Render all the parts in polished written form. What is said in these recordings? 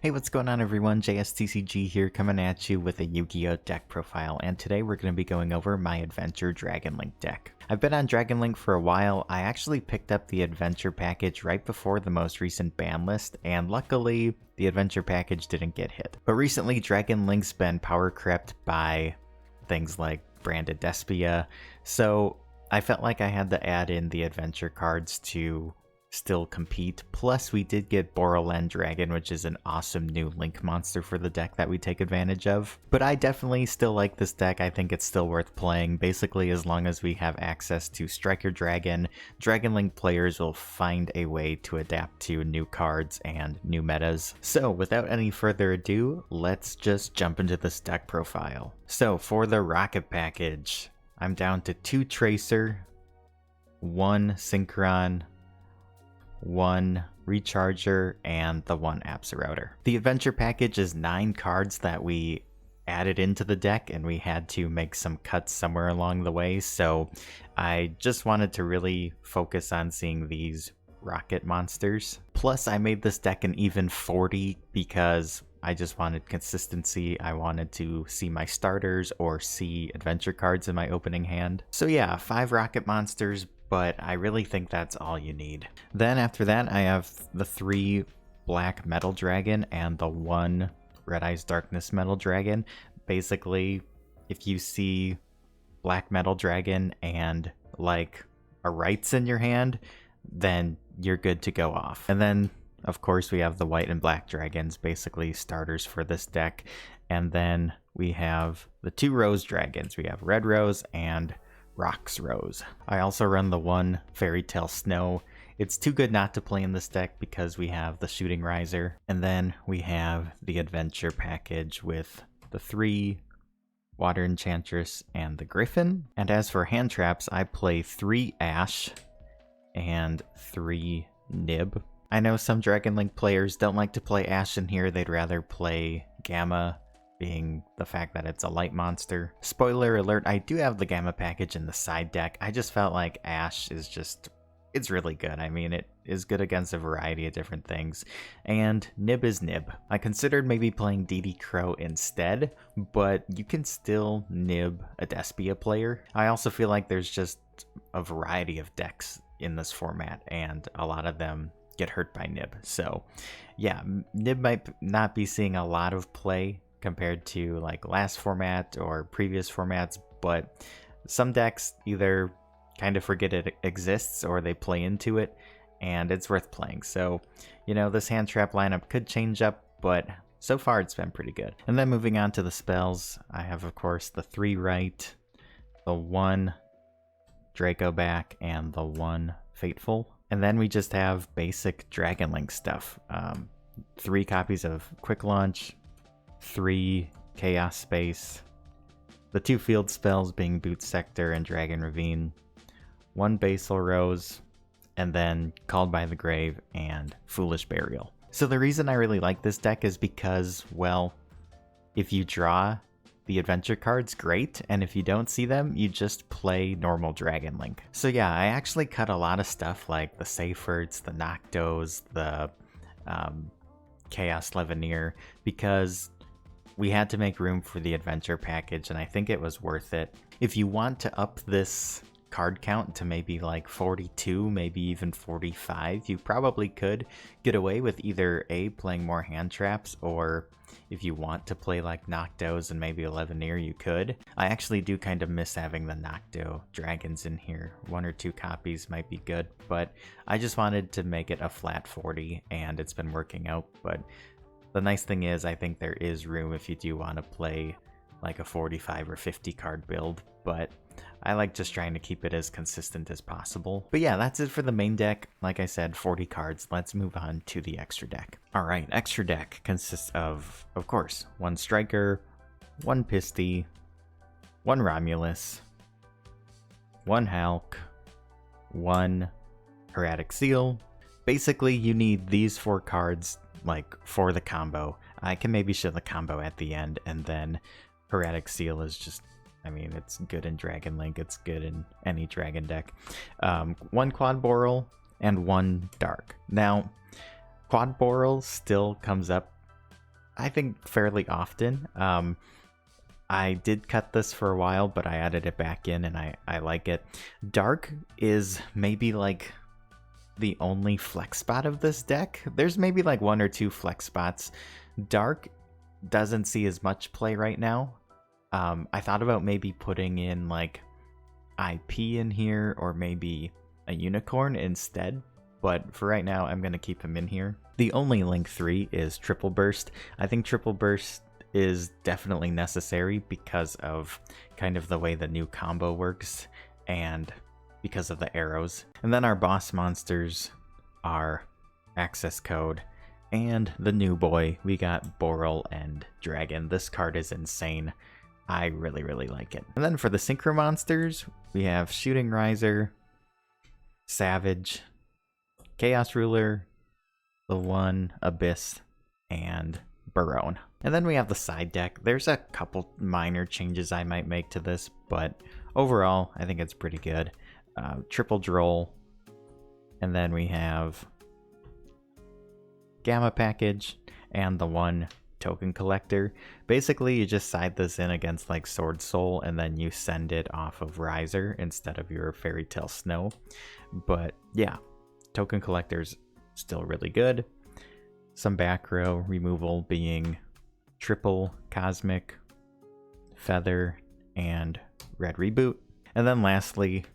Hey, what's going on everyone? JSTCG here coming at you with a Yu-Gi-Oh! Deck profile, and today we're going to be going over my Adventure Dragon Link deck. I've been on Dragon Link for a while. I actually picked up the Adventure package right before the most recent ban list, and luckily the Adventure package didn't get hit. But recently Dragon Link's been power crept by things like Branded Despia, so I felt like I had to add in the Adventure cards to still compete. Plus we did get Borderland Dragon, which is an awesome new Link monster for the deck that we take advantage of. But I definitely still like this deck. I think it's still worth playing. Basically, as long as we have access to Striker Dragon, Dragon Link players will find a way to adapt to new cards and new metas. So without any further ado, let's just jump into this deck profile. So for the Rocket package, I'm down to 2 Tracer, 1 Synchron, 1 Recharger, and the 1 Absolouter. The Adventure package is 9 cards that we added into the deck, and we had to make some cuts somewhere along the way, so I just wanted to really focus on seeing these rocket monsters. Plus I made this deck an even 40 because I just wanted consistency. I wanted to see my starters or see adventure cards in my opening hand. So yeah, 5 rocket monsters, but I really think that's all you need. Then after that, I have the 3 Black Metal Dragon and the 1 Red Eyes Darkness Metal Dragon. Basically, if you see Black Metal Dragon and like a Rights in your hand, then you're good to go off. And then of course we have the White and Black Dragons, basically starters for this deck. And then we have the 2 Rose Dragons. We have Red Rose and Rocks Rose. I also run the 1 Fairy Tale Snow. It's too good not to play in this deck because we have the Shooting Riser. And then we have the Adventure package with the 3 Water Enchantress and the Griffin. And as for hand traps, I play 3 Ash and 3 Nib. I know some Dragon Link players don't like to play Ash in here. They'd rather play Gamma, being the fact that it's a light monster. Spoiler alert, I do have the Gamma package in the side deck. I just felt like Ash is just, it's really good. I mean, it is good against a variety of different things. And Nib is Nib. I considered maybe playing DD Crow instead, but you can still Nib a Despia player. I also feel like there's just a variety of decks in this format, and a lot of them get hurt by Nib. So yeah, Nib might not be seeing a lot of play compared to like last format or previous formats, but some decks either kind of forget it exists or they play into it, and it's worth playing. So, you know, this hand trap lineup could change up, but so far it's been pretty good. And then moving on to the spells, I have of course the 3 Right, the 1 Draco back, and the 1 Fateful. And then we just have basic Dragon Link stuff. 3 copies of Quick Launch, 3 Chaos Space, the 2 field spells being Boot Sector and Dragon Ravine, 1 Basil Rose, and then Called by the Grave and Foolish Burial. So the reason I really like this deck is because, well, if you draw the adventure cards, great, and if you don't see them, you just play normal Dragon Link. So yeah, I actually cut a lot of stuff like the Seyferts, the Noctos, the Chaos Levineer, because we had to make room for the adventure package, and I think it was worth it. If you want to up this card count to maybe like 42, maybe even 45, you probably could get away with either A, playing more hand traps, or if you want to play like Noctos and maybe a Levineer, you could. I actually do kind of miss having the Nocto dragons in here. 1 or 2 copies might be good, but I just wanted to make it a flat 40, and it's been working out. But the nice thing is, I think there is room if you do want to play like a 45 or 50 card build, but I like just trying to keep it as consistent as possible. But yeah, that's it for the main deck. Like I said, 40 cards. Let's move on to the extra deck. Alright, extra deck consists of course, 1 Striker, 1 Pisty, 1 Romulus, 1 Hulk, 1 Hieratic Seal. Basically, you need these 4 cards like for the combo. I can maybe show the combo at the end, and then Hieratic Seal is just, I mean, it's good in Dragon Link, it's good in any dragon deck. 1 Quad Boral and 1 Dark. Now, Quad Boral still comes up I think, fairly often. I did cut this for a while, but I added it back in and I like it. Dark is maybe like the only flex spot of this deck. There's maybe like 1 or 2 flex spots. Dark doesn't see as much play right now. I thought about maybe putting in like IP in here or maybe a unicorn instead, but for right now I'm going to keep him in here. The only Link 3 is Triple Burst. I think Triple Burst is definitely necessary because of kind of the way the new combo works and because of the arrows. And then our boss monsters are Access Code and the new boy. We got Boral and Dragon. This card is insane. I really, really like it. And then for the Synchro monsters, we have Shooting Riser, Savage, Chaos Ruler, the One, Abyss, and Barone. And then we have the side deck. There's a couple minor changes I might make to this, but overall, I think it's pretty good. Triple Droll, and then we have Gamma Package, and the One Token Collector. Basically, you just side this in against like Sword Soul, and then you send it off of Riser instead of your Fairy Tale Snow. But yeah, Token Collector's still really good. Some back row removal being Triple Cosmic, Feather, and Red Reboot. And then lastly,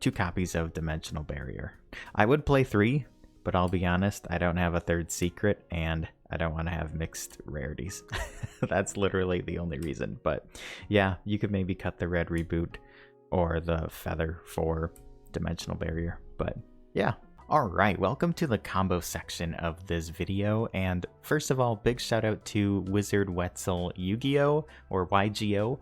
2 copies of Dimensional Barrier. I would play 3, but I'll be honest, I don't have a 3rd secret, and I don't want to have mixed rarities. That's literally the only reason. But yeah, you could maybe cut the Red Reboot or the Feather for Dimensional Barrier. But yeah. Alright, welcome to the combo section of this video, and first of all, big shout out to Wizard Wetzel Yu-Gi-Oh! Or YGO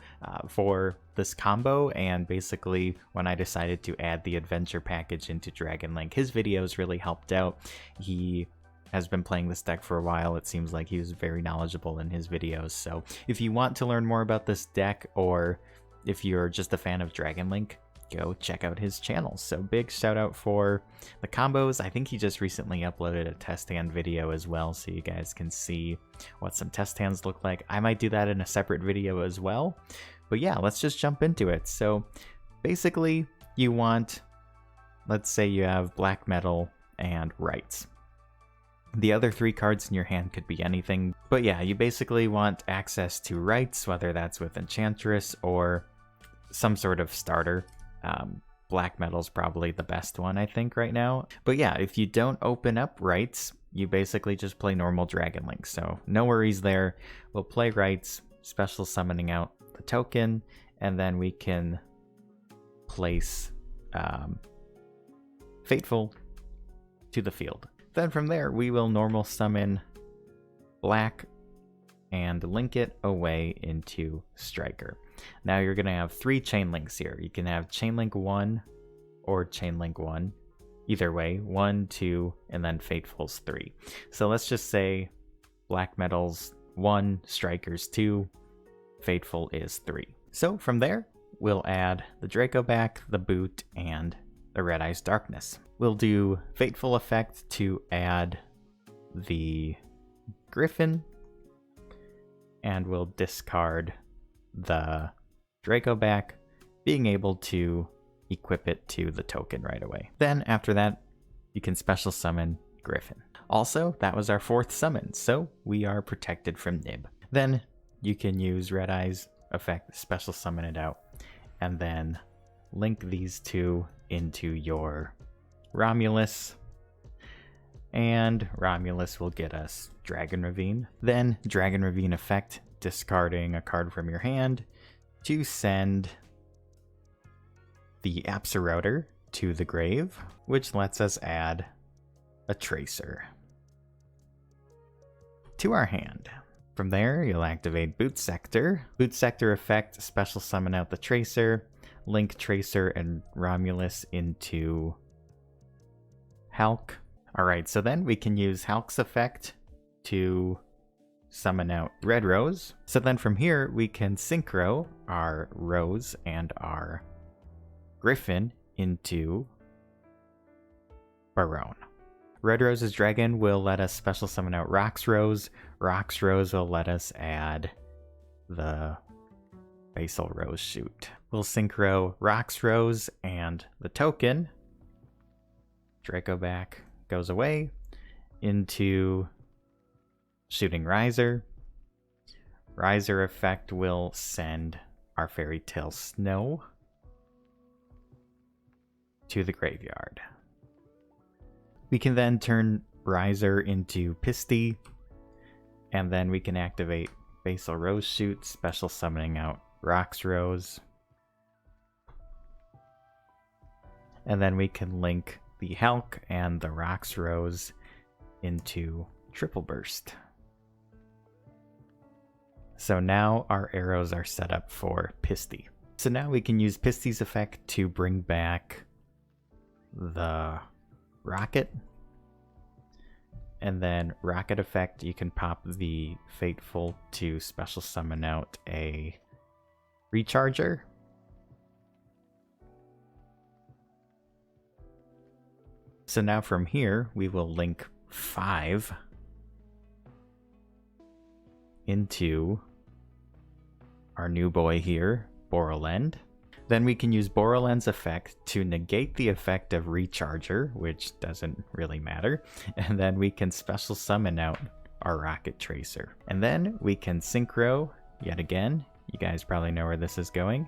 for this combo, and basically when I decided to add the adventure package into Dragon Link, his videos really helped out. He has been playing this deck for a while. It seems like he was very knowledgeable in his videos, so if you want to learn more about this deck, or if you're just a fan of Dragon Link, go check out his channel. So big shout out for the combos. I think he just recently uploaded a test hand video as well, so you guys can see what some test hands look like. I might do that in a separate video as well. But yeah, let's just jump into it. So basically you want, let's say you have Black Metal and Rights. The other 3 cards in your hand could be anything. But yeah, you basically want access to Rights, whether that's with Enchantress or some sort of starter. Black Metal's probably the best one, I think, right now. But yeah, if you don't open up Rights, you basically just play normal Dragon Link. So no worries there. We'll play Rights, special summoning out the token, and then we can place Fateful to the field. Then from there, we will normal summon Black and link it away into Striker. Now you're going to have 3 chain links here. You can have chain link 1 or chain link 1. Either way, 1, 2, and then Fateful's 3. So let's just say Black Metal's 1, Striker's 2, Fateful is 3. So from there, we'll add the Draco back, the Boot, and the Red Eyes Darkness. We'll do Fateful effect to add the Griffin, and we'll discard the Draco back, being able to equip it to the token right away. Then after that, you can special summon Griffin. Also, that was our 4th summon, so we are protected from Nib. Then you can use Red Eyes effect, special summon it out, and then link these 2 into your Romulus, and Romulus will get us Dragon Ravine. Then Dragon Ravine effect, discarding a card from your hand to send the Apsarouter to the grave, which lets us add a Tracer to our hand. From there, you'll activate Boot Sector. Boot Sector effect, special summon out the Tracer, link Tracer and Romulus into Hulk. Alright, so then we can use Hulk's effect to summon out Red Rose. So then from here, we can synchro our Rose and our Griffin into Barone. Red Rose's Dragon will let us special summon out Rox Rose. Rox Rose will let us add the Basal Rose shoot. We'll synchro Rox Rose and the token. Draco back goes away into Shooting Riser. Riser effect will send our Fairy Tale Snow to the graveyard. We can then turn Riser into Pisty, and then we can activate Basal Rose Shoot, special summoning out Rox Rose. And then we can link the Hulk and the Rox Rose into Triple Burst. So now our arrows are set up for Pisty. So now we can use Pisty's effect to bring back the Rocket. And then Rocket effect, you can pop the Fateful to special summon out a Recharger. So now from here, we will link 5 into our new boy here, Borrelend. Then we can use Borreland's effect to negate the effect of Recharger, which doesn't really matter. And then we can special summon out our Rocket Tracer. And then we can synchro, yet again, you guys probably know where this is going,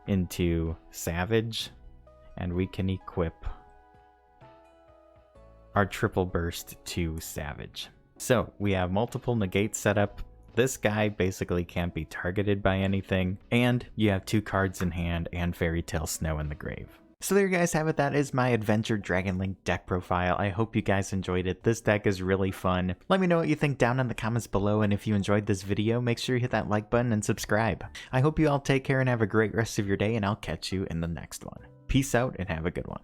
into Savage. And we can equip our Triple Burst to Savage. So we have multiple negates set up. This guy basically can't be targeted by anything, and you have 2 cards in hand and Fairy Tale Snow in the grave. So there you guys have it. That is my Adenture Dragon Link deck profile. I hope you guys enjoyed it. This deck is really fun. Let me know what you think down in the comments below, and if you enjoyed this video, make sure you hit that like button and subscribe. I hope you all take care and have a great rest of your day, and I'll catch you in the next one. Peace out and have a good one.